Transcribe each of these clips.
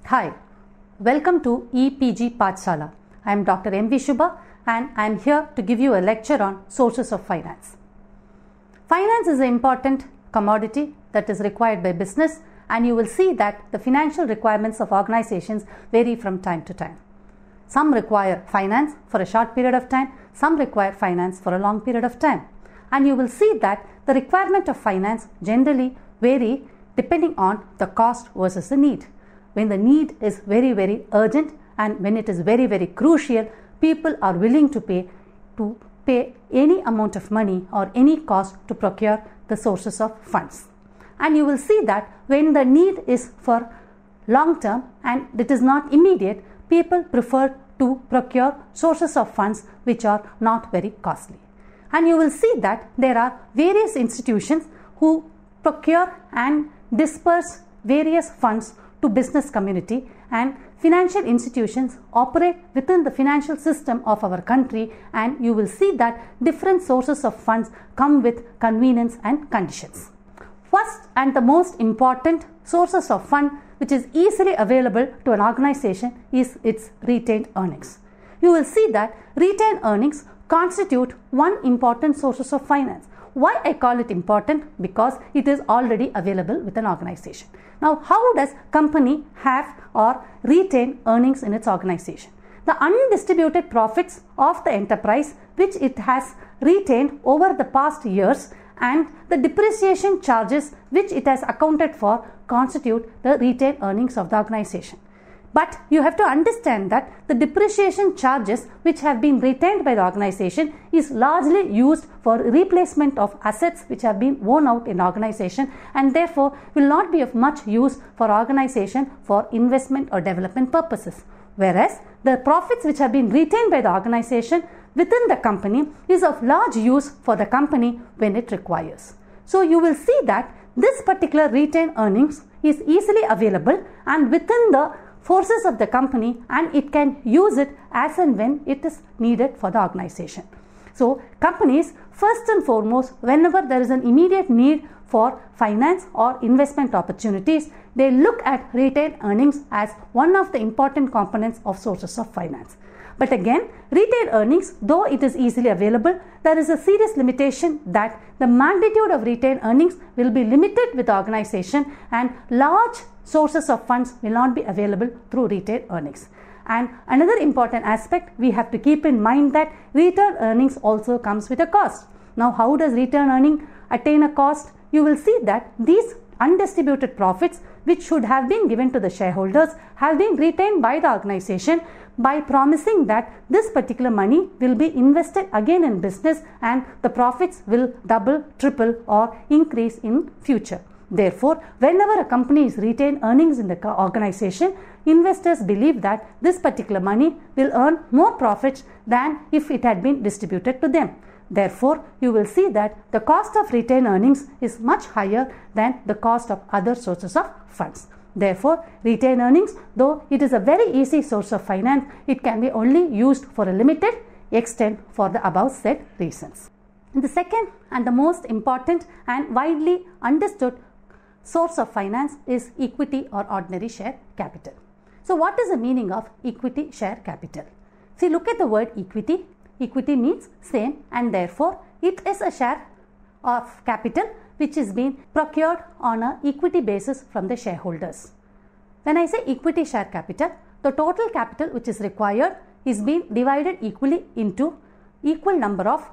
Hi, welcome to EPG Pathshala. I am Dr. M.V. Shubha and I am here to give you a lecture on sources of finance. Finance is an important commodity that is required by business, and you will see that the financial requirements of organizations vary from time to time. Some require finance for a short period of time, some require finance for a long period of time. And you will see that the requirement of finance generally vary depending on the cost versus the need. When the need is very, very urgent and when it is very, very crucial, people are willing to pay any amount of money or any cost to procure the sources of funds. And you will see that when the need is for long term and it is not immediate, people prefer to procure sources of funds which are not very costly. And you will see that there are various institutions who procure and disperse various funds to business community, and financial institutions operate within the financial system of our country, and you will see that different sources of funds come with convenience and conditions. First and the most important sources of fund which is easily available to an organization is its retained earnings. You will see that retained earnings constitute one important source of finance. Why I call it important? Because it is already available with an organization. Now, how does company have or retain earnings in its organization? The undistributed profits of the enterprise which it has retained over the past years and the depreciation charges which it has accounted for constitute the retained earnings of the organization. But you have to understand that the depreciation charges which have been retained by the organization is largely used for replacement of assets which have been worn out in the organization, and therefore will not be of much use for organization for investment or development purposes. Whereas the profits which have been retained by the organization within the company is of large use for the company when it requires. So you will see that this particular retained earnings is easily available and within the forces of the company, and it can use it as and when it is needed for the organization. So companies, first and foremost, whenever there is an immediate need for finance or investment opportunities, they look at retained earnings as one of the important components of sources of finance. But again, retained earnings, though it is easily available, there is a serious limitation that the magnitude of retained earnings will be limited with the organization, and large sources of funds will not be available through retained earnings. And another important aspect, we have to keep in mind that retained earnings also comes with a cost. Now, how does retained earning attain a cost? You will see that these undistributed profits which should have been given to the shareholders have been retained by the organization by promising that this particular money will be invested again in business and the profits will double, triple or increase in future. Therefore, whenever a company is retained earnings in the organization, investors believe that this particular money will earn more profits than if it had been distributed to them. Therefore, you will see that the cost of retained earnings is much higher than the cost of other sources of funds. Therefore, retained earnings, though it is a very easy source of finance, it can be only used for a limited extent for the above said reasons. The second and the most important and widely understood source of finance is equity or ordinary share capital. So what is the meaning of equity share capital? See, look at the word equity. Equity means same, and therefore it is a share of capital which is being procured on an equity basis from the shareholders. When I say equity share capital, the total capital which is required is being divided equally into equal number of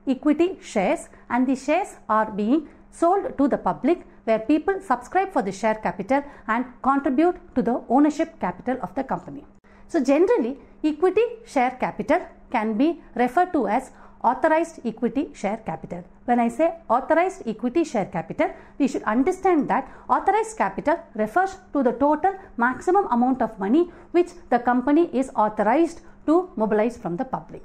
equity shares, and the shares are being sold to the public, where people subscribe for the share capital and contribute to the ownership capital of the company. So generally, equity share capital can be referred to as authorized equity share capital. When I say authorized equity share capital, we should understand that authorized capital refers to the total maximum amount of money which the company is authorized to mobilize from the public.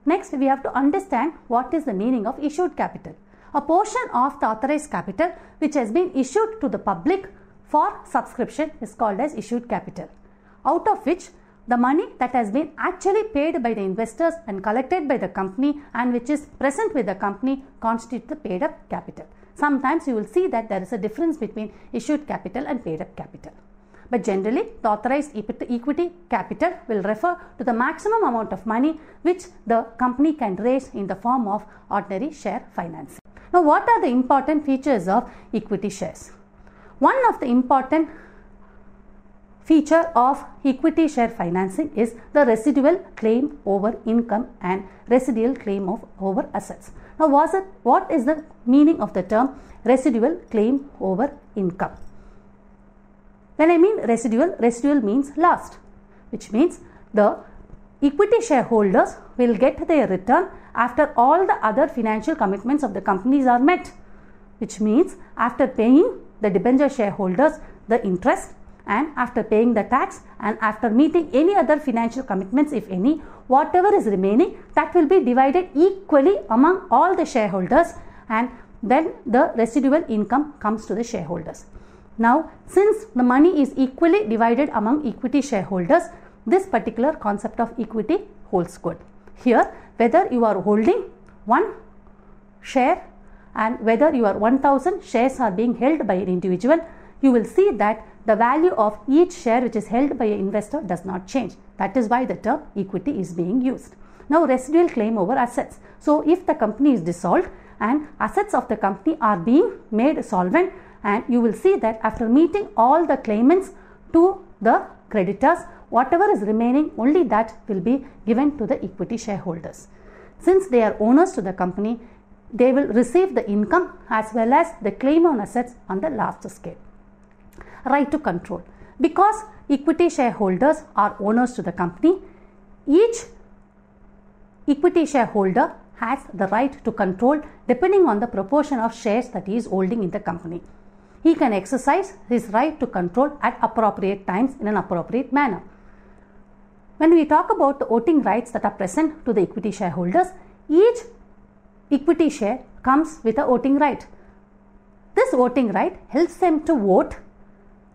Next, we have to understand what is the meaning of issued capital. A portion of the authorized capital which has been issued to the public for subscription is called as issued capital, out of which the money that has been actually paid by the investors and collected by the company and which is present with the company constitutes the paid up capital. Sometimes you will see that there is a difference between issued capital and paid up capital. but generally the authorized equity capital will refer to the maximum amount of money which the company can raise in the form of ordinary share financing. Now, what are the important features of equity shares? One of the important feature of equity share financing is the residual claim over income and residual claim over assets. Now, what is the meaning of the term residual claim over income? When I mean residual means last, which means the equity shareholders will get their return after all the other financial commitments of the companies are met, which means after paying the debenture shareholders the interest, and after paying the tax, and after meeting any other financial commitments, if any, whatever is remaining, that will be divided equally among all the shareholders, and then the residual income comes to the shareholders. Now, since the money is equally divided among equity shareholders, this particular concept of equity holds good. Here, whether you are holding one share and whether your 1000 shares are being held by an individual, you will see that the value of each share which is held by an investor does not change. That is why the term equity is being used. Now, residual claim over assets. So, if the company is dissolved and assets of the company are being made solvent, and you will see that after meeting all the claimants to the creditors, whatever is remaining, only that will be given to the equity shareholders. Since they are owners to the company, they will receive the income as well as the claim on assets on the last scale. Right to control. Because equity shareholders are owners to the company, each equity shareholder has the right to control depending on the proportion of shares that he is holding in the company. He can exercise his right to control at appropriate times in an appropriate manner. When we talk about the voting rights that are present to the equity shareholders, each equity share comes with a voting right. This voting right helps them to vote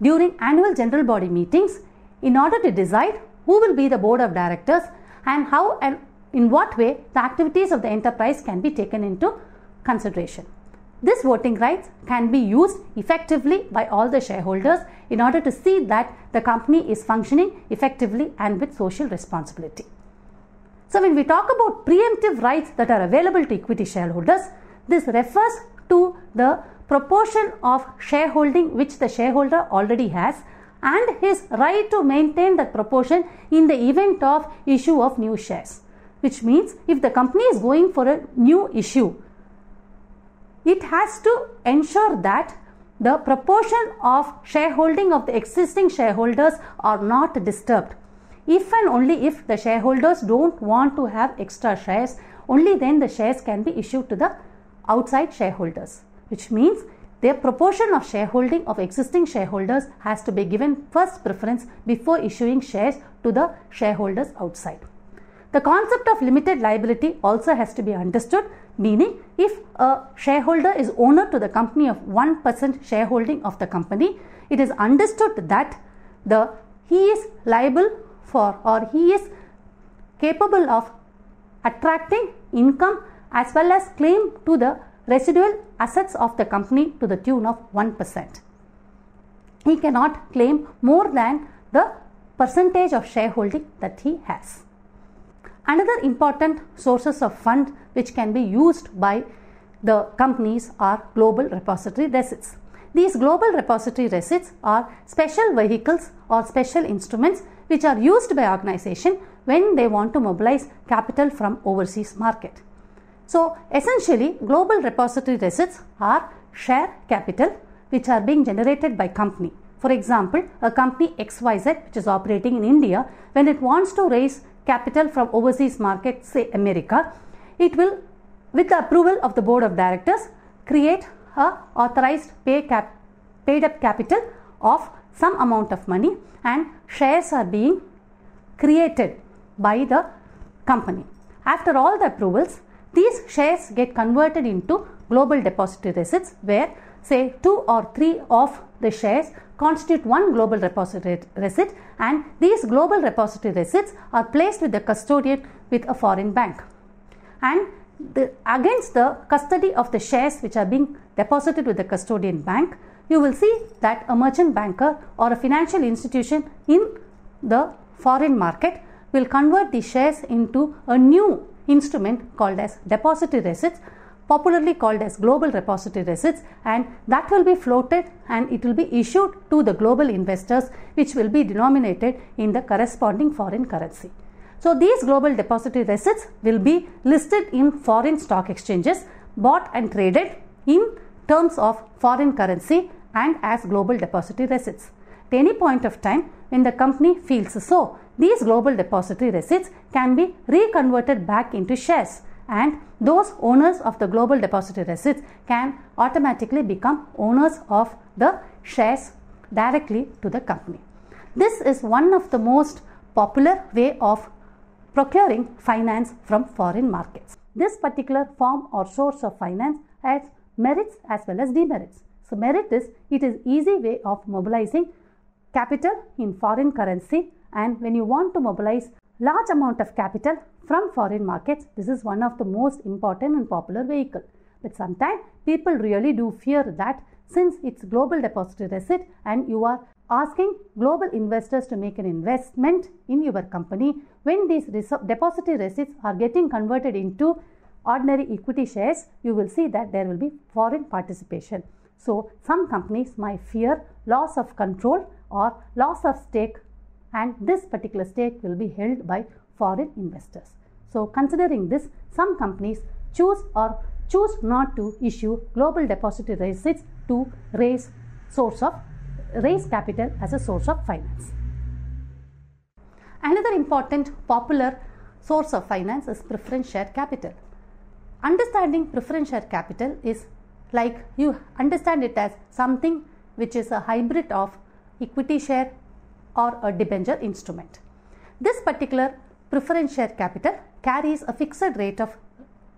during annual general body meetings in order to decide who will be the board of directors and how and in what way the activities of the enterprise can be taken into consideration. This voting rights can be used effectively by all the shareholders in order to see that the company is functioning effectively and with social responsibility. So, when we talk about preemptive rights that are available to equity shareholders, this refers to the proportion of shareholding which the shareholder already has and his right to maintain that proportion in the event of issue of new shares. Which means if the company is going for a new issue, it has to ensure that the proportion of shareholding of the existing shareholders are not disturbed. If and only if the shareholders don't want to have extra shares, only then the shares can be issued to the outside shareholders, which means their proportion of shareholding of existing shareholders has to be given first preference before issuing shares to the shareholders outside. The concept of limited liability also has to be understood, meaning if a shareholder is owner to the company of 1% shareholding of the company, it is understood that he is liable for or he is capable of attracting income as well as claim to the residual assets of the company to the tune of 1%. He cannot claim more than the percentage of shareholding that he has. Another important sources of fund which can be used by the companies are global repository receipts. These global repository receipts are special vehicles or special instruments which are used by organization when they want to mobilize capital from overseas market. So, essentially global repository receipts are share capital which are being generated by company. For example, a company XYZ which is operating in India, when it wants to raise capital from overseas market, say America, it will, with the approval of the board of directors, create a authorized paid up capital of some amount of money, and shares are being created by the company. After all the approvals, these shares get converted into global depository receipts, where say 2 or 3 of the shares constitute one global repository receipt, and these global repository receipts are placed with the custodian with a foreign bank, and against the custody of the shares which are being deposited with the custodian bank, you will see that a merchant banker or a financial institution in the foreign market will convert the shares into a new instrument called as depository receipts, popularly called as global depository receipts, and that will be floated and it will be issued to the global investors, which will be denominated in the corresponding foreign currency. So these global depository receipts will be listed in foreign stock exchanges, bought and traded in terms of foreign currency and as global depository receipts. At any point of time when the company feels so, these global depository receipts can be reconverted back into shares, and those owners of the global depository receipts can automatically become owners of the shares directly to the company. This is one of the most popular way of procuring finance from foreign markets. This particular form or source of finance has merits as well as demerits. So merit is, it is easy way of mobilizing capital in foreign currency, and when you want to mobilize large amount of capital from foreign markets, this is one of the most important and popular vehicle. But sometimes people really do fear that since it's global depository receipt and you are asking global investors to make an investment in your company, when these depository receipts are getting converted into ordinary equity shares, you will see that there will be foreign participation. So some companies might fear loss of control or loss of stake, and this particular stake will be held by foreign investors. So considering this, some companies choose not to issue global depository receipts to raise capital as a source of finance. Another important popular source of finance is preference share capital. Understanding preference share capital is like you understand it as something which is a hybrid of equity share or a debenture instrument. This particular preference share capital carries a fixed rate of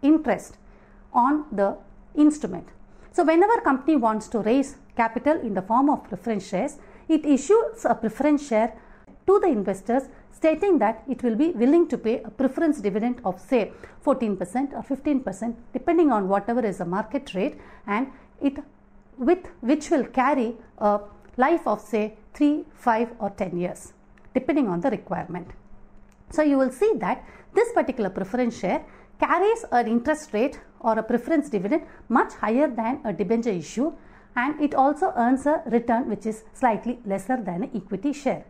interest on the instrument. So whenever company wants to raise capital in the form of preference shares, it issues a preference share to the investors stating that it will be willing to pay a preference dividend of say 14% or 15% depending on whatever is the market rate, and which will carry a life of say 3, 5 or 10 years depending on the requirement. So you will see that this particular preference share carries an interest rate or a preference dividend much higher than a debenture issue, and it also earns a return which is slightly lesser than an equity share.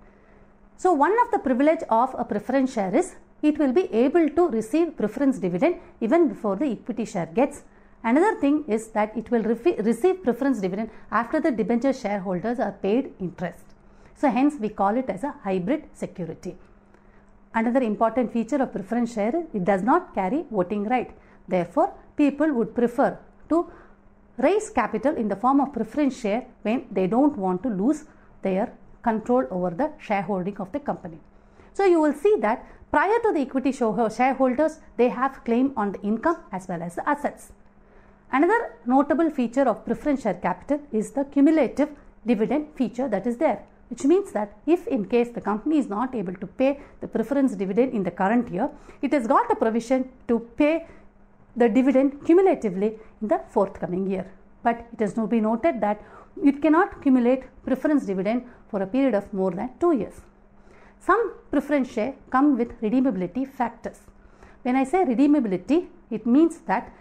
So one of the privilege of a preference share is it will be able to receive preference dividend even before the equity share gets. Another thing is that it will receive preference dividend after the debenture shareholders are paid interest. So hence we call it as a hybrid security. Another important feature of preference share is it does not carry voting right. Therefore, people would prefer to raise capital in the form of preference share when they don't want to lose their control over the shareholding of the company. So you will see that prior to the equity shareholders, they have claim on the income as well as the assets. Another notable feature of preference share capital is the cumulative dividend feature that is there, which means that if in case the company is not able to pay the preference dividend in the current year, it has got a provision to pay the dividend cumulatively in the forthcoming year. But it has to be noted that it cannot accumulate preference dividend for a period of more than 2 years. Some preference share come with redeemability factors. When I say redeemability, it means that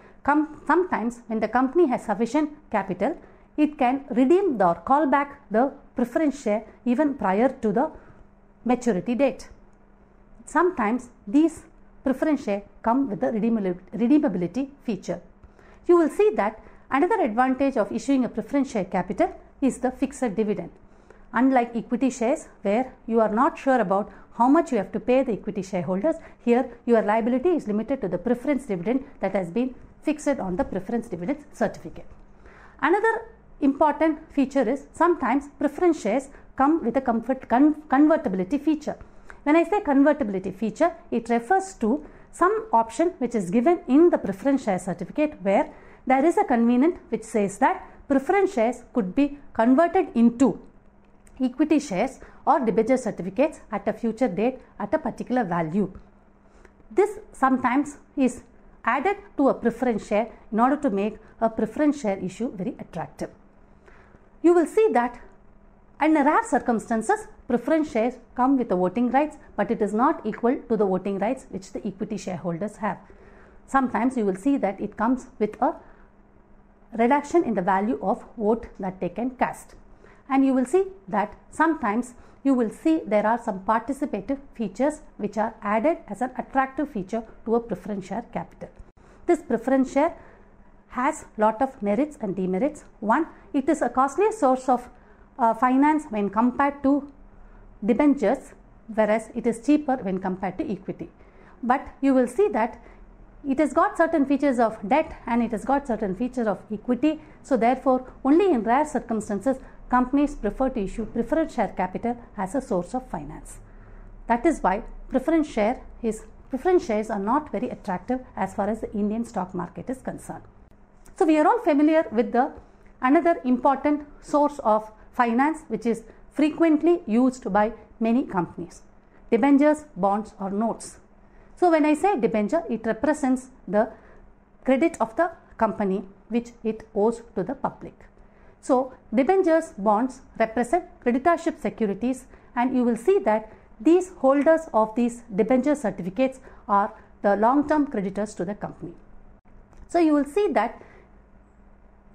sometimes when the company has sufficient capital, it can redeem or call back the preference share even prior to the maturity date. Sometimes these preference share come with the redeemability feature. You will see that another advantage of issuing a preference share capital is the fixed dividend. Unlike equity shares where you are not sure about how much you have to pay the equity shareholders, here your liability is limited to the preference dividend that has been fixed on the preference dividend certificate. Another important feature is sometimes preference shares come with a convertibility feature. When I say convertibility feature, it refers to some option which is given in the preference share certificate where there is a convenient which says that preference shares could be converted into equity shares or debenture certificates at a future date at a particular value. This sometimes is added to a preference share in order to make a preference share issue very attractive. you will see that in rare circumstances, preference shares come with the voting rights, but it is not equal to the voting rights which the equity shareholders have. Sometimes you will see that it comes with a reduction in the value of vote that they can cast. And you will see that sometimes you will see there are some participative features which are added as an attractive feature to a preference share capital. This preference share has lot of merits and demerits. One, it is a costlier source of finance when compared to debentures, whereas it is cheaper when compared to equity. But you will see that it has got certain features of debt and it has got certain features of equity. So therefore, only in rare circumstances, companies prefer to issue preference share capital as a source of finance. That is why preference shares are not very attractive as far as the Indian stock market is concerned. So we are all familiar with the another important source of finance which is frequently used by many companies: debentures, bonds or notes. So when I say debenture, it represents the credit of the company which it owes to the public. So debentures, bonds represent creditorship securities, and you will see that these holders of these debenture certificates are the long-term creditors to the company. So you will see that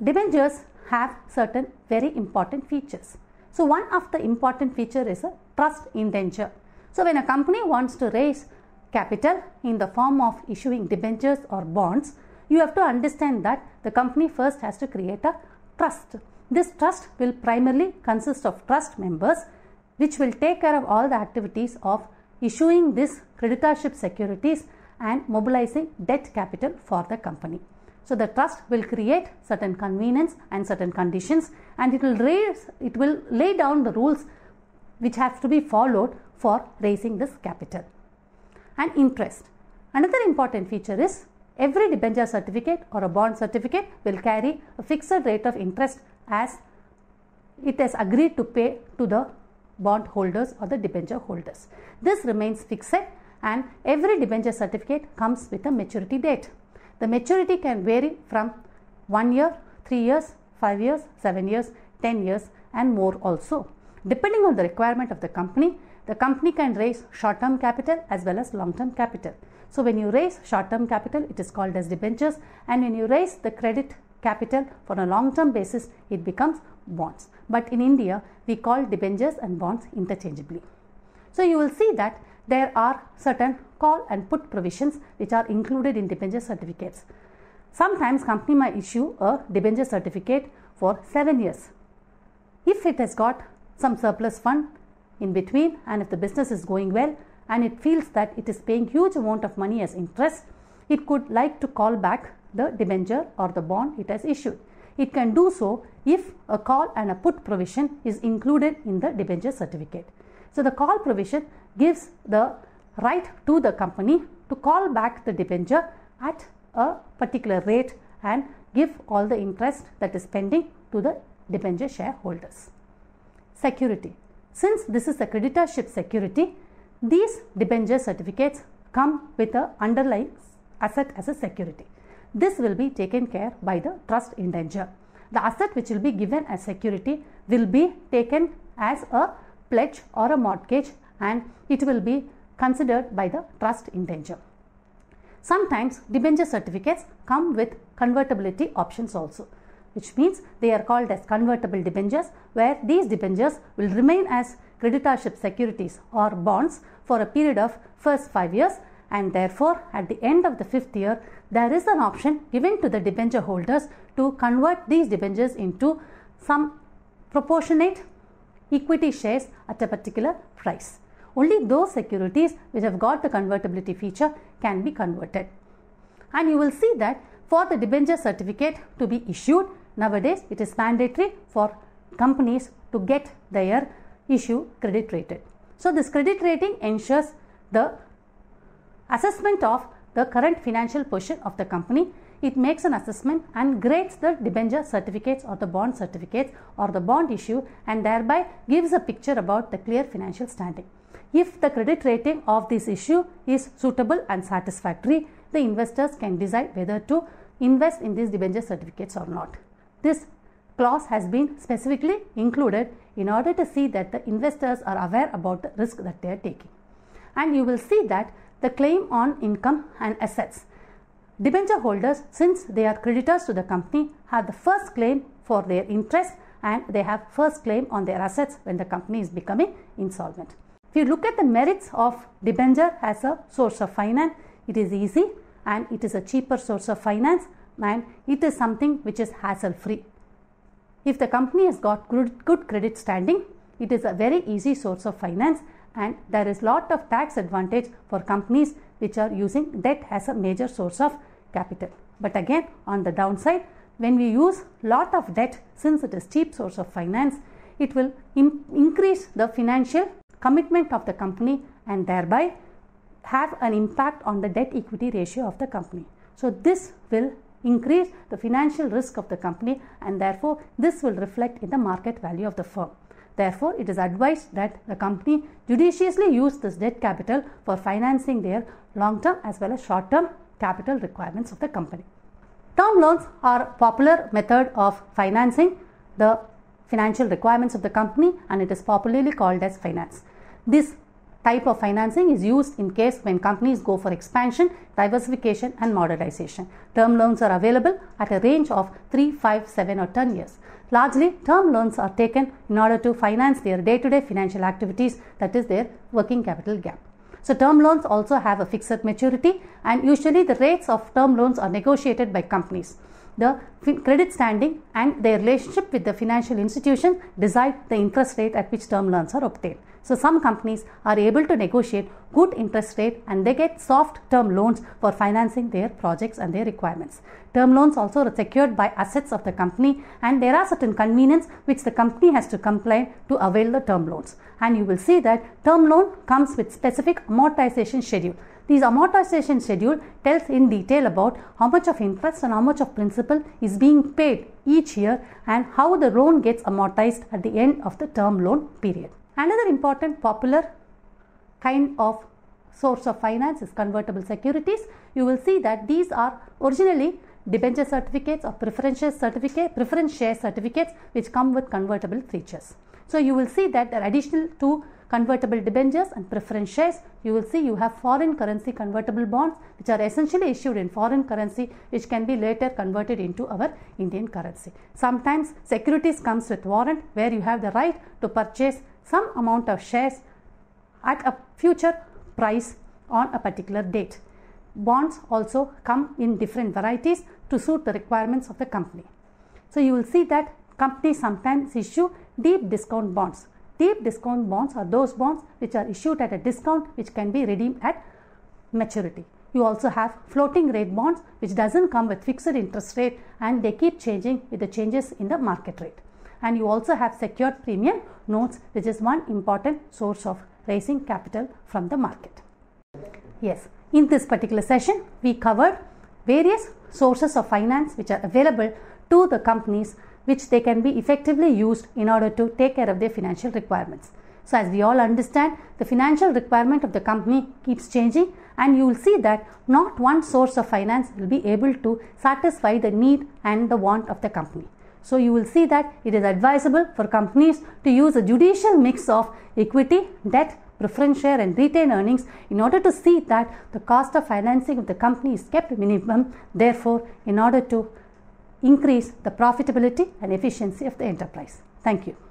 debentures have certain very important features. So one of the important feature is a trust indenture. So when a company wants to raise capital in the form of issuing debentures or bonds, you have to understand that the company first has to create a trust. This trust will primarily consist of trust members which will take care of all the activities of issuing this creditorship securities and mobilizing debt capital for the company. So the trust will create certain convenience and certain conditions, and it will lay down the rules which have to be followed for raising this capital. And interest. Another important feature is every debenture certificate or a bond certificate will carry a fixed rate of interest as it is agreed to pay to the bond holders or the debenture holders. This remains fixed, and every debenture certificate comes with a maturity date. The maturity can vary from 1 year, 3 years, 5 years, 7 years, 10 years and more also. Depending on the requirement of the company can raise short-term capital as well as long-term capital. So when you raise short-term capital, it is called as debentures, and when you raise the credit capital for a long-term basis, it becomes bonds. But in India, we call debentures and bonds interchangeably. So you will see that there are certain call and put provisions which are included in debenture certificates. Sometimes company might issue a debenture certificate for 7 years. If it has got some surplus fund in between, and if the business is going well and it feels that it is paying huge amount of money as interest, it could like to call back the debenture or the bond it has issued. It can do so if a call and a put provision is included in the debenture certificate. So the call provision gives the right to the company to call back the debenture at a particular rate and give all the interest that is pending to the debenture shareholders. Security. Since this is a creditorship security, these debenture certificates come with an underlying asset as a security. This will be taken care by the trust indenture. The asset which will be given as security will be taken as a pledge or a mortgage, and it will be considered by the trust indenture. Sometimes debenture certificates come with convertibility options also, which means they are called as convertible debentures, where these debentures will remain as creditorship securities or bonds for a period of first 5 years, and therefore at the end of the 5th year there is an option given to the debenture holders to convert these debentures into some proportionate equity shares at a particular price. Only those securities which have got the convertibility feature can be converted. And you will see that for the debenture certificate to be issued, nowadays it is mandatory for companies to get their issue credit rated. So this credit rating ensures the assessment of the current financial position of the company. It makes an assessment and grades the debenture certificates or the bond certificates or the bond issue, and thereby gives a picture about the clear financial standing. If the credit rating of this issue is suitable and satisfactory, the investors can decide whether to invest in these debenture certificates or not. This clause has been specifically included in order to see that the investors are aware about the risk that they are taking. And you will see that the claim on income and assets. Debenture holders, since they are creditors to the company, have the first claim for their interest and they have first claim on their assets when the company is becoming insolvent. If you look at the merits of debenture as a source of finance, it is easy and it is a cheaper source of finance and it is something which is hassle free. If the company has got good credit standing, it is a very easy source of finance and there is lot of tax advantage for companies which are using debt as a major source of capital. But again, on the downside, when we use lot of debt, since it is cheap source of finance, it will increase the financial commitment of the company and thereby have an impact on the debt equity ratio of the company. So this will increase the financial risk of the company and therefore this will reflect in the market value of the firm. Therefore, it is advised that the company judiciously use this debt capital for financing their long-term as well as short-term capital requirements of the company. Term loans are a popular method of financing the financial requirements of the company and it is popularly called as finance. This type of financing is used in case when companies go for expansion, diversification and modernization. Term loans are available at a range of 3, 5, 7 or 10 years. Largely, term loans are taken in order to finance their day-to-day financial activities, that is their working capital gap. So term loans also have a fixed maturity and usually the rates of term loans are negotiated by companies. The credit standing and their relationship with the financial institution decide the interest rate at which term loans are obtained. So some companies are able to negotiate good interest rate and they get soft term loans for financing their projects and their requirements. Term loans also are secured by assets of the company and there are certain convenience which the company has to comply to avail the term loans. And you will see that term loan comes with specific amortization schedule. This amortization schedule tells in detail about how much of interest and how much of principal is being paid each year and how the loan gets amortized at the end of the term loan period. Another important popular kind of source of finance is convertible securities. You will see that these are originally debenture certificates or preference share certificates which come with convertible features. So you will see that additional to convertible debentures and preference shares, you will see you have foreign currency convertible bonds which are essentially issued in foreign currency which can be later converted into our Indian currency. Sometimes securities comes with warrant where you have the right to purchase some amount of shares at a future price on a particular date. Bonds also come in different varieties to suit the requirements of the company. So you will see that companies sometimes issue deep discount bonds. Deep discount bonds are those bonds which are issued at a discount which can be redeemed at maturity. You also have floating rate bonds which doesn't come with fixed interest rate and they keep changing with the changes in the market rate. And you also have secured premium notes which is one important source of raising capital from the market. Yes, in this particular session we covered various sources of finance which are available to the companies which they can be effectively used in order to take care of their financial requirements. So as we all understand, the financial requirement of the company keeps changing and you will see that not one source of finance will be able to satisfy the need and the want of the company. So you will see that it is advisable for companies to use a judicial mix of equity, debt, preference share and retained earnings in order to see that the cost of financing of the company is kept minimum, therefore in order to increase the profitability and efficiency of the enterprise. Thank you.